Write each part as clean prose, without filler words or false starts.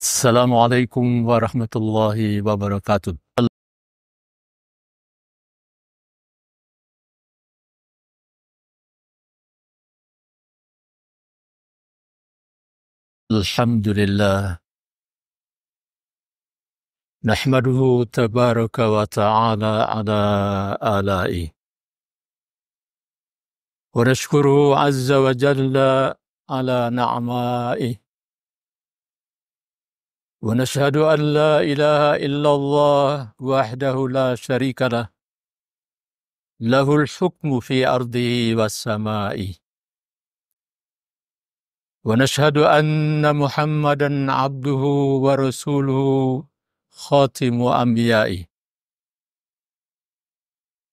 Assalamualaikum warahmatullahi wabarakatuh. Alhamdulillah. Nahmaduhu tabaraka wa ta'ala ala ala'i. Wa nashkuruhu azza wa jalla ala na'ma'i. Wa nashhadu an la ilaha illallah wahdahu la sharika lah. Lahul hukmu fi ardihi was sama'i. Wa nashhadu anna Muhammadan abduhu wa rasuluhu khatimu anbiya'i.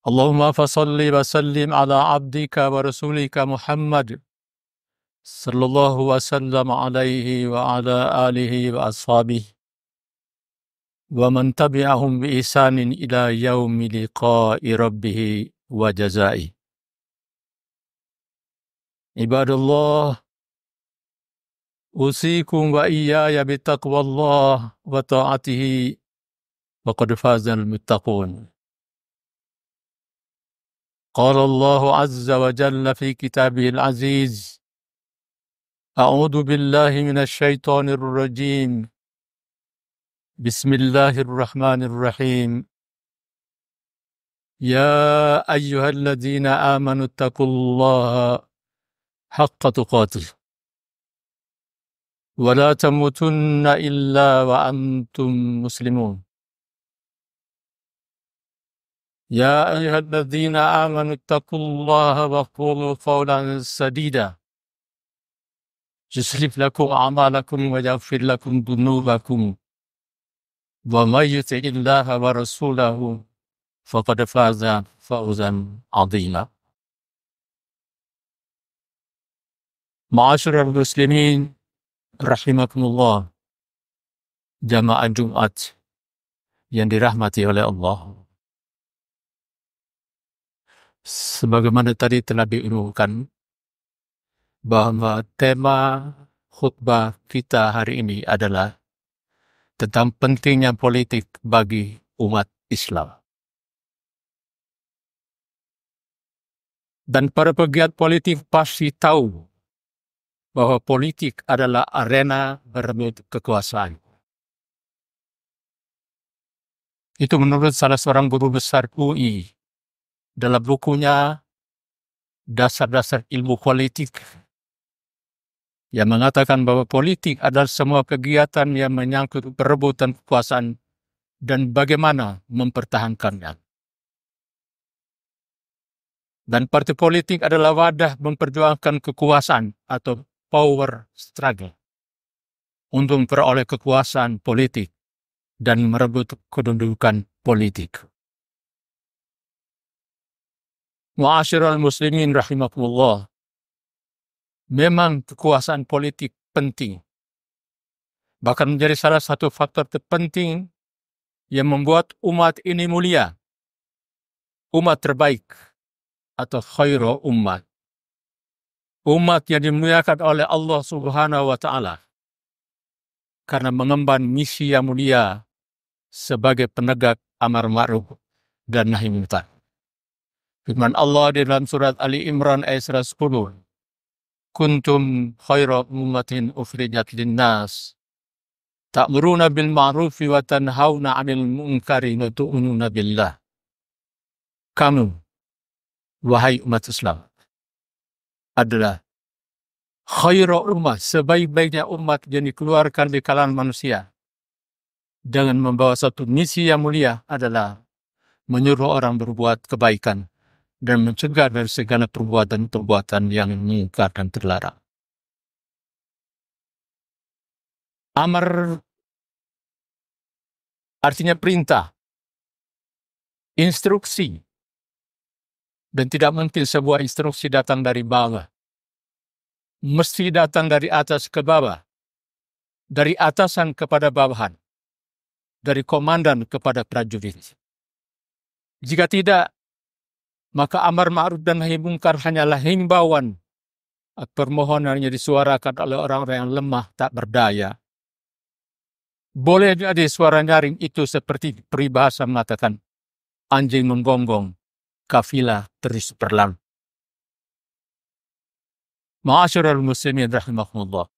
Allahumma fasalli wa sallim ala abdika wa rasulika Muhammad sallallahu wa sallam alaihi wa ala alihi wa ashabihi wa man tabi'ahum bi ihsanin ila yaumi liqa'i rabbih wa jazai. Ibadallah, usikum wa iyaya bitaqwallah wa ta'atihi wa qad fazal muttaqun. Qala Allahu azza wa jalla fi kitabihil aziz. A'udzu billahi minasy syaithanir rajim. Bismillahirrahmanirrahim. Ya ayyuhalladzina amanu taqullaha haqqa tuqatih. Wa la tamutunna illa wa antum muslimun. Ya ayyuhalladzina amanu taqullaha wa qulu qawlan sadida. يصلح لكم أعمالكم ويغفر لكم ذنوبكم ومن يطع الله ورسوله فقد فاز فوزا عظيما. معاشر المسلمين rahimakumullah, jamaah Jumat yang dirahmati oleh Allah. Sebagaimana tadi telah diumumkan bahwa tema khutbah kita hari ini adalah tentang pentingnya politik bagi umat Islam. Dan para pegiat politik pasti tahu bahwa politik adalah arena berebut kekuasaan. Itu menurut salah seorang guru besar UI dalam bukunya Dasar-Dasar Ilmu Politik, yang mengatakan bahwa politik adalah semua kegiatan yang menyangkut perebutan kekuasaan dan bagaimana mempertahankannya. Dan partai politik adalah wadah memperjuangkan kekuasaan atau power struggle untuk memperoleh kekuasaan politik dan merebut kedudukan politik. Ma'asyiral muslimin rahimakumullah, memang kekuasaan politik penting, bahkan menjadi salah satu faktor terpenting yang membuat umat ini mulia, umat terbaik atau khairu umat, umat yang dimuliakan oleh Allah Subhanahu wa Ta'ala karena mengemban misi yang mulia sebagai penegak amar ma'ruf dan nahi munkar. Firman Allah di dalam surat Ali Imran ayat 110, kuntum khaira ummatin ukhrijat linnas ta'muruna bil ma'rufi wa tanhauna 'anil munkari wa tu'minuna billah. Kamu, wahai umat Islam, adalah khaira ummah, sebaik-baiknya umat yang dikeluarkan di kalangan manusia dengan membawa satu misi yang mulia, adalah menyuruh orang berbuat kebaikan dan mencegah dari segala perbuatan-perbuatan yang mungkar dan terlarang. Amar artinya perintah, instruksi, dan tidak mungkin sebuah instruksi datang dari bawah. Mesti datang dari atas ke bawah, dari atasan kepada bawahan, dari komandan kepada prajurit. Jika tidak, maka amar ma'ruf dan nahi munkar hanyalah himbauan, permohonan yang disuarakan oleh orang-orang yang lemah tak berdaya, Boleh jadi suara nyaring itu seperti peribahasa mengatakan, anjing menggonggong, kafilah terus berlalu. Ma'asyiral muslimin rahimahumullah.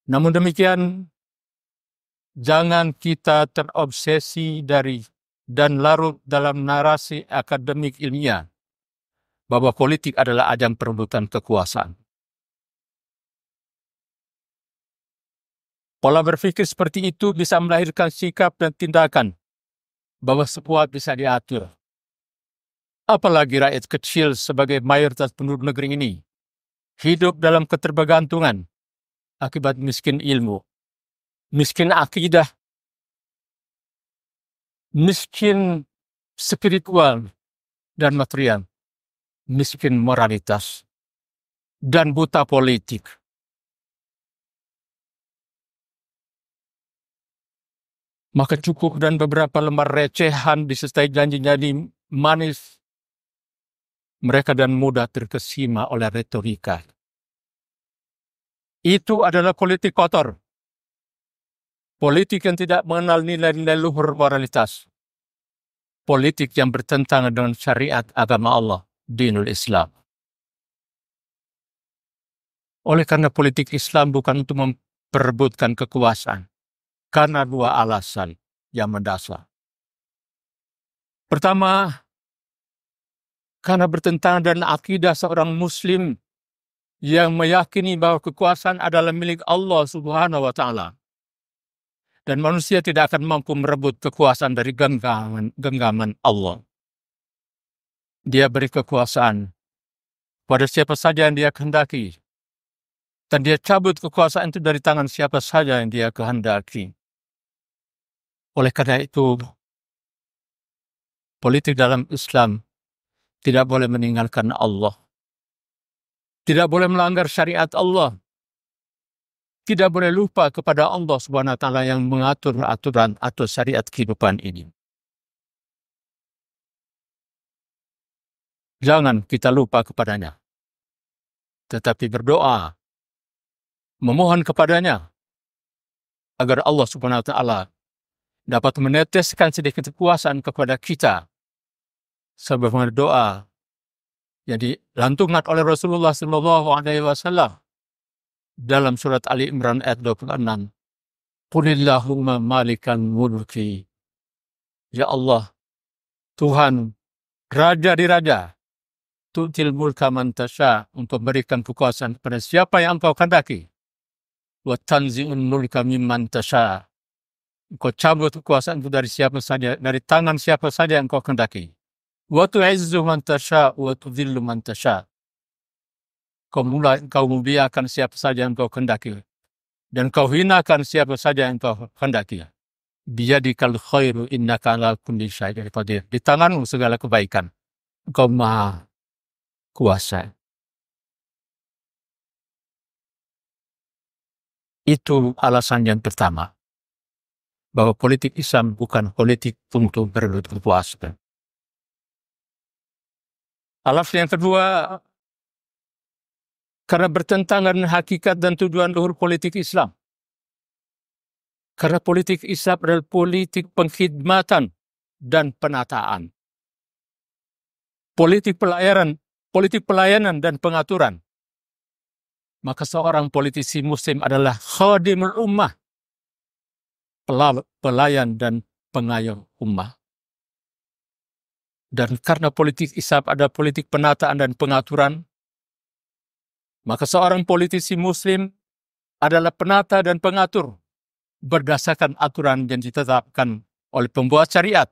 Namun demikian, jangan kita terobsesi dan larut dalam narasi akademik ilmiah bahwa politik adalah ajang perebutan kekuasaan. Pola berpikir seperti itu bisa melahirkan sikap dan tindakan bahwa sebuah bisa diatur. Apalagi rakyat kecil sebagai mayoritas penduduk negeri ini hidup dalam ketergantungan akibat miskin ilmu, miskin akidah, miskin spiritual dan material, miskin moralitas, dan buta politik. Maka cukup dan beberapa lembar recehan disertai janji-janji manis, mereka dan mudah terkesima oleh retorika. Itu adalah politik kotor. Politik yang tidak mengenal nilai-nilai luhur moralitas. Politik yang bertentangan dengan syariat agama Allah, dinul Islam. Oleh karena politik Islam bukan untuk memperebutkan kekuasaan. Karena dua alasan yang mendasar. Pertama, karena bertentangan dengan akidah seorang muslim yang meyakini bahwa kekuasaan adalah milik Allah Subhanahu wa Ta'ala. Dan manusia tidak akan mampu merebut kekuasaan dari genggaman Allah. Dia beri kekuasaan pada siapa saja yang dia kehendaki. Dan dia cabut kekuasaan itu dari tangan siapa saja yang dia kehendaki. Oleh karena itu, politik dalam Islam tidak boleh meninggalkan Allah. Tidak boleh melanggar syariat Allah. Tidak boleh lupa kepada Allah Subhanahu wa Ta'ala yang mengatur aturan atau syariat kehidupan ini. Jangan kita lupa kepadanya. Tetapi berdoa, memohon kepadanya agar Allah Subhanahu wa Ta'ala dapat meneteskan sedikit kekuasaan kepada kita. Sebagaimana doa yang dilantungan oleh Rasulullah SAW dalam surat Ali Imran ayat 26. Qulillahumma malikal mulki. Ya Allah, Tuhan, Raja di Raja, tu'til mulka man tasha, untuk berikan kekuasaan kepada siapa yang engkau kehendaki. Wa tanzi'un mulka mimman tasha. Engkau cabut kekuasaan itu dari siapa saja, dari tangan siapa saja yang engkau kehendaki. Wa tu'izzu man tasha wa tudhillu man tasha. Kau muliakan siapa saja yang engkau kehendaki dan kau hinakan siapa saja yang engkau kehendaki. Biyadikal khairu innaka ala kulli syai'in qadir. Di tanganmu segala kebaikan. Engkau Maha Kuasa. Itu alasan yang pertama. Bahwa politik Islam bukan politik untuk berebut kekuasaan. Alasan yang kedua, karena bertentangan dengan hakikat dan tujuan luhur politik Islam. Karena politik Islam adalah politik pengkhidmatan dan penataan. Politik pelayanan dan pengaturan. Maka seorang politisi muslim adalah khadimul ummah, pelayan dan pengayom ummah. Dan karena politik Islam ada politik penataan dan pengaturan, maka seorang politisi muslim adalah penata dan pengatur berdasarkan aturan yang ditetapkan oleh pembuat syariat,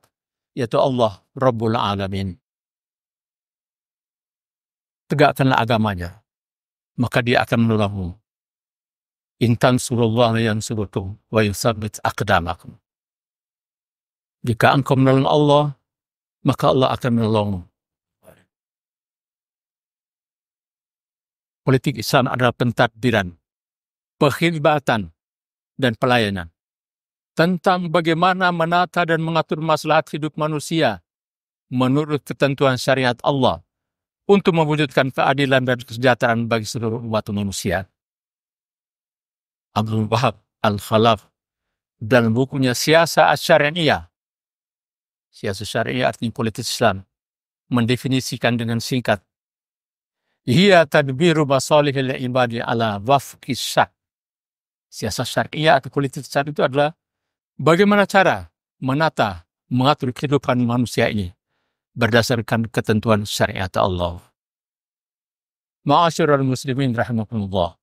yaitu Allah Rabbul Alamin. Tegakkanlah agamanya, maka dia akan menolongmu. In tansurullaha yansurkum wa yutsabbit aqdamakum. Jika engkau menolong Allah, maka Allah akan menolongmu. Politik Islam adalah pentadbiran, pengkhidmatan, dan pelayanan. Tentang bagaimana menata dan mengatur maslahat hidup manusia menurut ketentuan syariat Allah untuk mewujudkan keadilan dan kesejahteraan bagi seluruh umat manusia. Abdul Wahab Al-Khalaf dalam bukunya Siasa Asy-Syari'iyah. Siasa syariah artinya politik Islam. Mendefinisikan dengan singkat. Hiya tadbiru masalihil ibadi ala wafqi syar'. Siasa syariah atau politik Islam itu adalah bagaimana cara menata, mengatur kehidupan manusia ini berdasarkan ketentuan syariat Allah. Ma'asyiral muslimin rahimakumullah.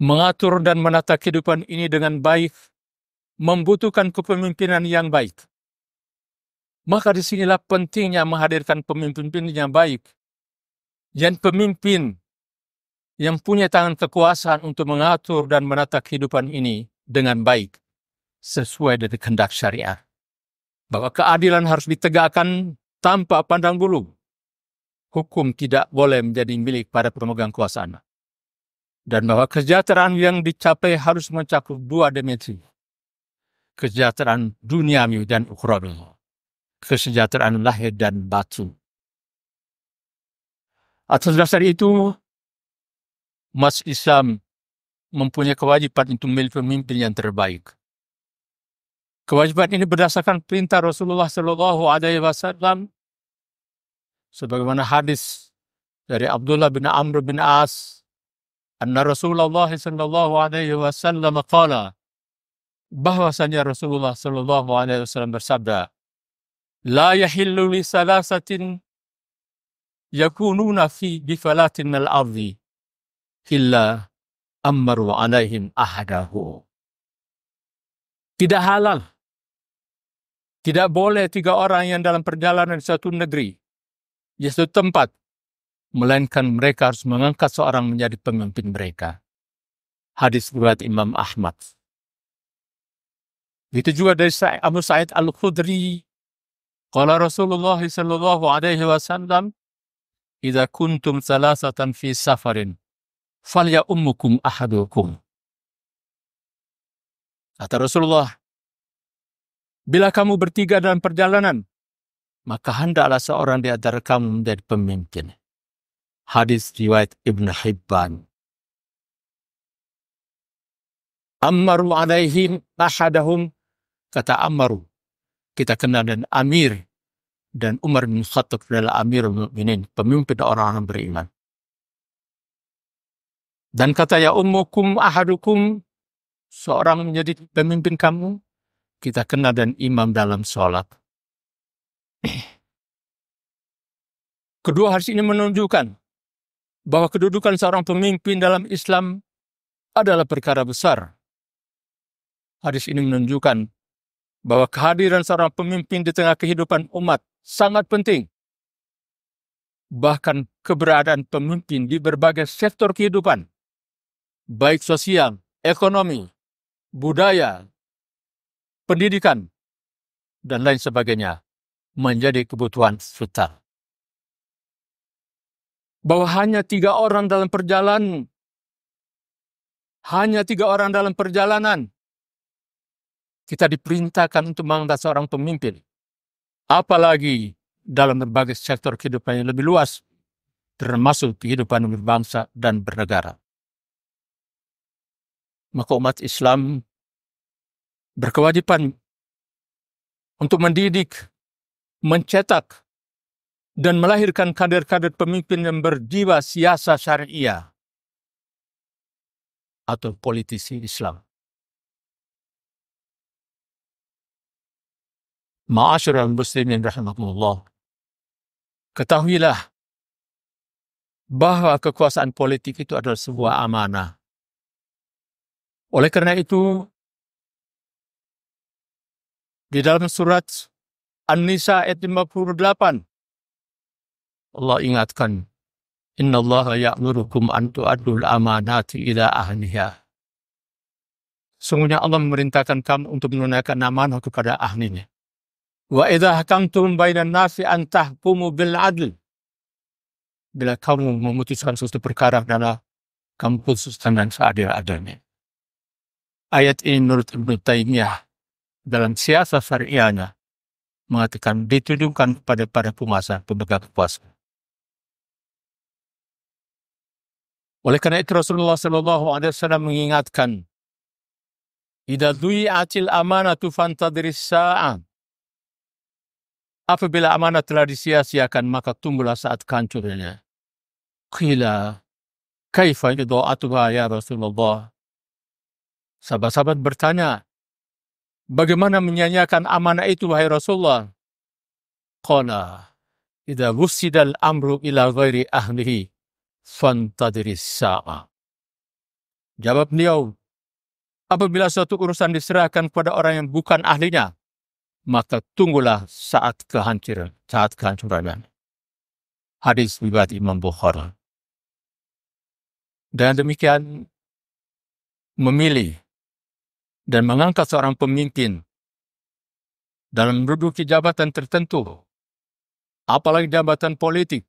Mengatur dan menata kehidupan ini dengan baik membutuhkan kepemimpinan yang baik. Maka disinilah pentingnya menghadirkan pemimpin yang baik. Yang pemimpin yang punya tangan kekuasaan untuk mengatur dan menata kehidupan ini dengan baik. Sesuai dengan kehendak syariat. Bahwa keadilan harus ditegakkan tanpa pandang bulu. Hukum tidak boleh menjadi milik para pemegang kekuasaan. Dan bahwa kesejahteraan yang dicapai harus mencakup dua dimensi. Kesejahteraan duniawi dan ukhrawi. Kesejahteraan lahir dan batin. Atas dasar itu, umat Islam mempunyai kewajiban untuk memilih pemimpin yang terbaik. Kewajiban ini berdasarkan perintah Rasulullah SAW, sebagaimana hadis dari Abdullah bin Amr bin As, anna Rasulullah SAW qala, bahwasanya Rasulullah SAW bersabda, la yahillu li salasatin yakununa fi bifalatin al-ardi illa ammaru alaihim ahadahu. Tidak halal, tidak boleh tiga orang yang dalam perjalanan di suatu negeri, di suatu tempat, melainkan mereka harus mengangkat seorang menjadi pemimpin mereka. Hadis riwayat Imam Ahmad. Itu juga dari Abu Sa'id Al-Khudri. Qala Rasulullah sallallahu alaihi wasallam, "Idza kuntum salasatan fi safarin, falya ummukum ahadukum." Kata Rasulullah, bila kamu bertiga dalam perjalanan, maka hendaklah seorang di antara kamu menjadi pemimpin. Hadis riwayat Ibn Hibban. Ammaru alaihim ahadahum, kata Ammaru, kita kenal dengan Amir, dan Umar bin Khattab adalah Amirul Mukminin, pemimpin orang-orang beriman. Dan kata ya ummukum ahadukum, seorang menjadi pemimpin kamu, kita kenal dan imam dalam sholat. Kedua hadis ini menunjukkan bahwa kedudukan seorang pemimpin dalam Islam adalah perkara besar. Hadis ini menunjukkan bahwa kehadiran seorang pemimpin di tengah kehidupan umat sangat penting. Bahkan keberadaan pemimpin di berbagai sektor kehidupan, baik sosial, ekonomi, budaya, pendidikan, dan lain sebagainya, menjadi kebutuhan vital. Bahwa hanya tiga orang dalam perjalanan, kita diperintahkan untuk mengangkat seorang pemimpin. Apalagi dalam berbagai sektor kehidupan yang lebih luas, termasuk kehidupan berbangsa dan bernegara. Maka umat Islam berkewajiban untuk mendidik, mencetak, dan melahirkan kader-kader pemimpin yang berjiwa siasa syariah atau politisi Islam. Ma'asyiral muslimin rahimakumullah. Ketahuilah bahwa kekuasaan politik itu adalah sebuah amanah. Oleh karena itu, di dalam surat An-Nisa ayat 58, Allah ingatkan, Inna Allah ya'murukum an tu'addul amanati ila ahliha. Sungguhnya Allah memerintahkan kamu untuk menunaikan amanah kepada ahlinya. Wa idza hakamtum bainan nasi an tahkumu bil adl. Bila kamu memutuskan suatu perkara adalah kamu putuskan dengan seadil-adilnya. Ayat ini menurut Ibnu Taimiyah dalam siasa syariahnya mengatakan ditujukan pada penguasa, pemegang kekuasaan. Oleh karena itu Rasulullah SAW mengingatkan, "Idza dhuyi'atil amanatu fantadhiris sa'ah." Apabila amanah telah disia-siakan, maka tunggulah saat kehancurannya. Qila, kaifa idha'atuha ya Rasulullah? Sahabat-sahabat bertanya, bagaimana menyanyiakan amanah itu wahai Rasulullah? Qala, idza wussidal amru ila ghairi ahlihi fantadhiris sa'ah. Jawab beliau, apabila suatu urusan diserahkan kepada orang yang bukan ahlinya, maka tunggulah saat kehancurannya. Hadis riwayat Imam Bukhari. Dan demikian memilih dan mengangkat seorang pemimpin dalam menduduki jabatan tertentu, apalagi jabatan politik,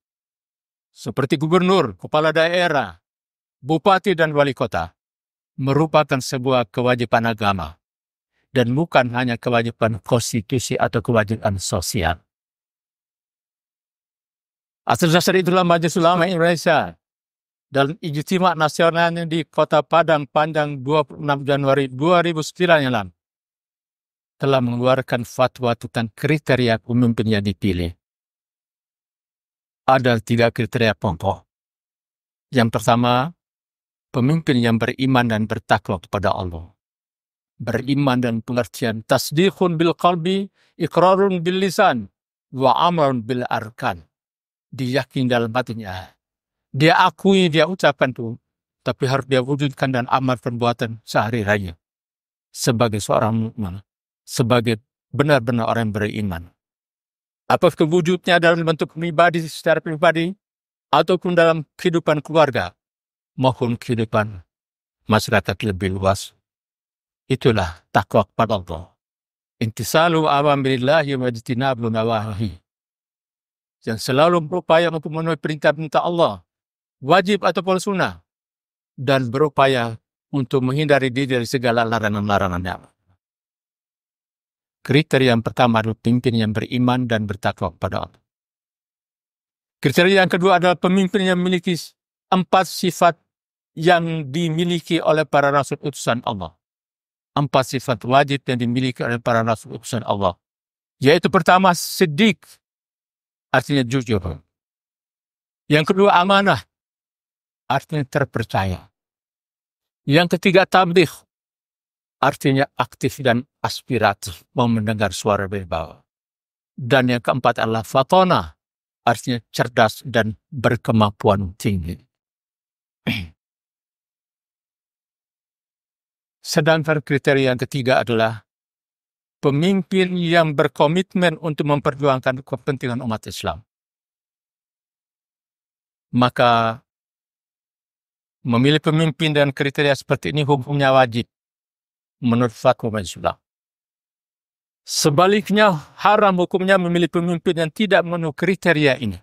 seperti gubernur, kepala daerah, bupati, dan wali kota, merupakan sebuah kewajiban agama, dan bukan hanya kewajiban konstitusi atau kewajiban sosial. Atas dasar itulah Majelis Ulama Indonesia dalam Ijtima Nasionalnya di Kota Padang panjang 26 Januari 2009 yang lalu telah mengeluarkan fatwa tentang kriteria pemimpin yang dipilih. Ada 3 kriteria pokok. Yang pertama, pemimpin yang beriman dan bertakwa kepada Allah. Beriman dan pengertian tasdiqun bil qalbi, iqrarun bil lisan, wa amalun bil arkan. Diyakini dalam hatinya. Dia akui, dia ucapkan itu, tapi harus dia wujudkan dan amal perbuatan sehari-harinya. Sebagai seorang mukmin, sebagai benar-benar orang yang beriman. Apakah wujudnya dalam bentuk pribadi, secara pribadi, ataupun dalam kehidupan keluarga, maupun kehidupan masyarakat lebih luas. Itulah takwa kepada Allah. Intisalu awamirillahi wa ijtinabu nawahihi. Yang selalu berupaya untuk memenuhi perintah-perintah Allah, wajib ataupun sunnah, dan berupaya untuk menghindari diri dari segala larangan-larangannya. Kriteria yang pertama adalah pemimpin yang beriman dan bertakwa kepada Allah. Kriteria yang kedua adalah pemimpin yang memiliki 4 sifat yang dimiliki oleh para rasul utusan Allah. 4 sifat wajib yang dimiliki oleh para rasul utusan Allah. Yaitu pertama, siddiq, artinya jujur. Yang kedua, amanah, artinya terpercaya. Yang ketiga, tabligh, artinya aktif dan aspiratif, mau mendengar suara dari bawah. Dan yang keempat adalah fatonah, artinya cerdas dan berkemampuan tinggi. Sedangkan kriteria yang ketiga adalah pemimpin yang berkomitmen untuk memperjuangkan kepentingan umat Islam. Maka memilih pemimpin dan kriteria seperti ini hukumnya wajib menurut fatwa Majelis Ulama. Sebaliknya haram hukumnya memilih pemimpin yang tidak memenuhi kriteria ini.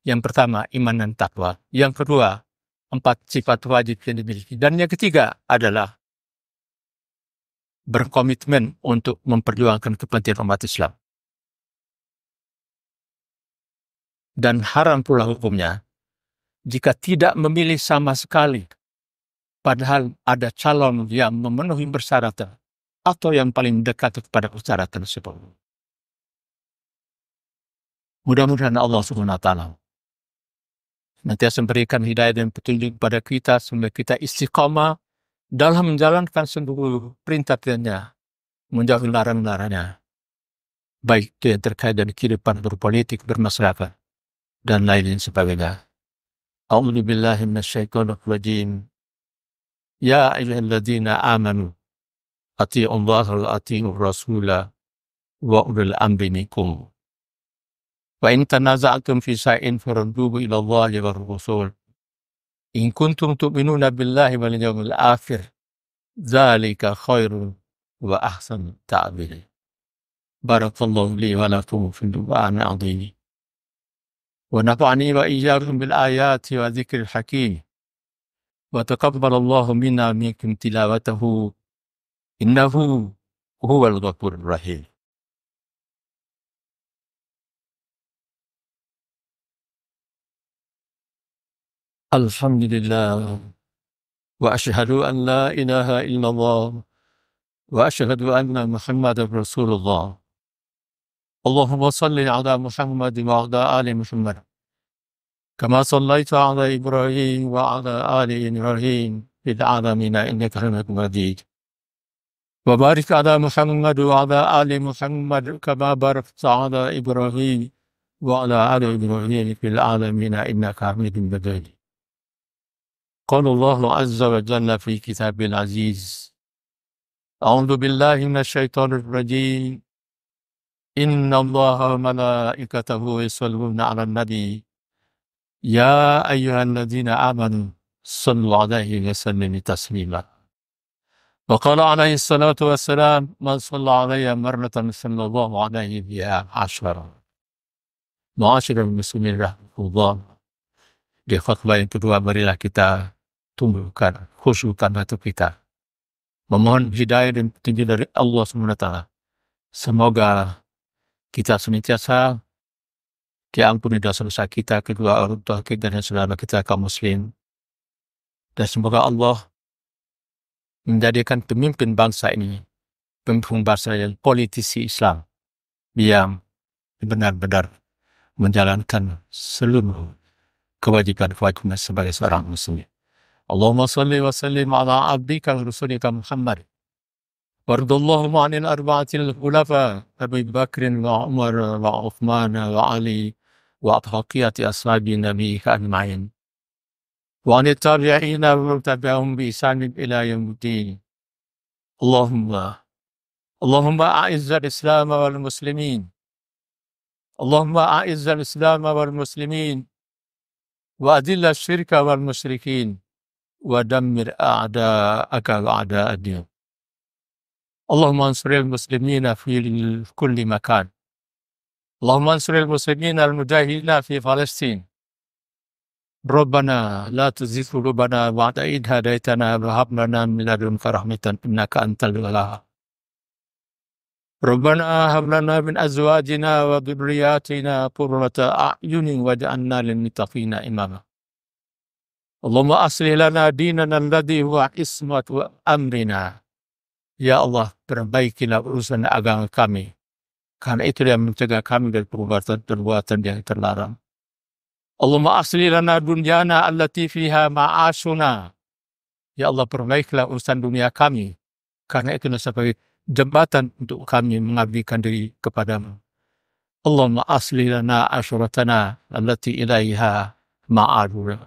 Yang pertama, iman dan takwa. Yang kedua, 4 sifat wajib yang dimiliki. Dan yang ketiga adalah berkomitmen untuk memperjuangkan kepentingan umat Islam. Dan haram pula hukumnya jika tidak memilih sama sekali, padahal ada calon yang memenuhi persyaratan atau yang paling dekat kepada persyaratan tersebut. Mudah-mudahan Allah SWT nantiasa memberikan hidayah dan petunjuk kepada kita sehingga kita istiqamah dalam menjalankan seluruh perintah-perintahnya, menjauhi larangan-larangannya, baik itu yang terkait dengan kehidupan berpolitik, bermasyarakat, dan lain sebagainya. A'udzu billahi minasyaitonir rajim. Ya ayyuhalladzina amanu atti'ullaha wa atti'ur rasula wa ulil amri minkum. Wa in tanaza'tum fi shay'in farudduhu ila Allahi war rasul. In kuntum tu'minuna billahi wal yawmil akhir. Dzalika khairun wa ahsanu ta'wila. Barakallahu li wa lakum fil Qur'anil 'azim. Wa nafa'ani wa iyyakum bil ayati wa dzikril hakim. Wa taqabbalallahu minna wa minkum tilawatahu. Innahu huwal ghafurur rahim. الحمد لله وأشهد أن لا إله إلا الله وأشهد أن محمد رسول الله. اللهم صل على محمد وعلى آل محمد كما صليت على إبراهيم وعلى آل إبراهيم في العالمين إنك حميد مجيد. وبارك على محمد وعلى آل محمد كما باركت على إبراهيم وعلى آل إبراهيم في العالمين إنك حميد مجيد. قال الله عز وجل في كتابه العزيز: أعوذ بالله من الشيطان الرجيم. إن الله وملائكته يصلون على النبي يا أيها الذين آمنوا صلوا عليه وسلموا تسليما. وقال عليه الصلاة والسلام: من صلى علي مرة صلى الله عليه بها عشرة. معاشر المسلمين rahmatullah, di khutbah yang kedua marilah kita tumbuhkan, khusyukkan hati kita, memohon hidayah dan petunjuk dari Allah SWT. Semoga kita senantiasa diampuni dosa-dosa kita, kedua orang tua kita dan saudara kita kaum muslim, dan semoga Allah menjadikan pemimpin bangsa ini pemimpin bangsa yang politisi Islam yang benar-benar menjalankan seluruh kewajiban-kewajiban sebagai seorang muslim. Allahumma salli wa sallim ala abdika wa rasulika Muhammad. Wardallahumma anil arba'atil khulafa Abi Bakrin wa Umar wa Uthman wa Ali wa abhaqiyati ashabi nabiyika ajma'in. Wa anil tabi'ina wa tabi'ahum bi ihsanin ila yaumiddin. Allahumma a'izzal Islam wal muslimin. اللهم أعز الإسلام والمسلمين وأذل الشرك والمشركين ودمر أعداءك وأعداء الدين. اللهم انصر المسلمين في كل مكان. اللهم انصر المسلمين المجاهدين في فلسطين. ربنا لا تزغ قلوبنا بعد إذ هديتنا وهب لنا من لدنك رحمة إنك أنت الوهاب. ربنا هب لنا من أزواجنا وذرياتنا قرة أعين واجعلنا للمتقين إماما. اللهم أصلح لنا ديننا الذي هو عصمة أمرنا. Ya Allah, perbaikilah urusan agama kami, karena itu yang mencegah kami dari perbuatan yang terlarang. Allahumma aslih lana dunyana allati fiha ma'ashuna. Ya Allah, perbaikilah urusan dunia kami, karena itu sebagai jembatan untuk kami mengabdikan diri kepadamu. Allahumma aslih lana ashuratana allati ilaiha ma'aduna.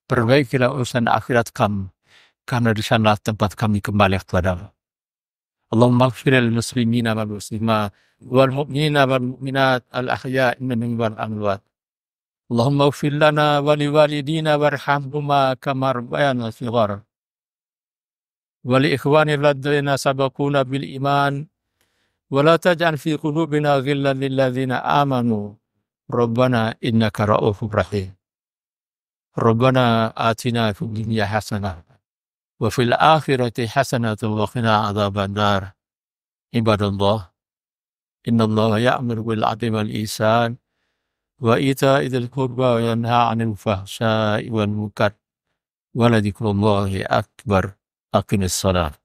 Perbaikilah urusan akhirat kami, karena di sana tempat kami kembali kepadamu. Allahumma ighfir lil muslimina wal muslimat wal mu'minina wal mu'minat al ahya'i minhum wal amwat. Allahumma ighfir lana wa liwalidina warhamhuma kama rabbayana shighara. ولإخواننا الذين سبقونا بالإيمان ولا تجعل في قلوبنا غلا للذين آمنوا ربنا إنك رؤوف رحيم. ربنا آتنا في الدنيا حسنة وفي الآخرة حسنة وقنا عذاب النار. عباد الله، إن الله يأمر بالعدل والإحسان وإيتاء ذي القربى وينهى عن الفحشاء والمنكر ولذكر الله أكبر. أقم الصلاة.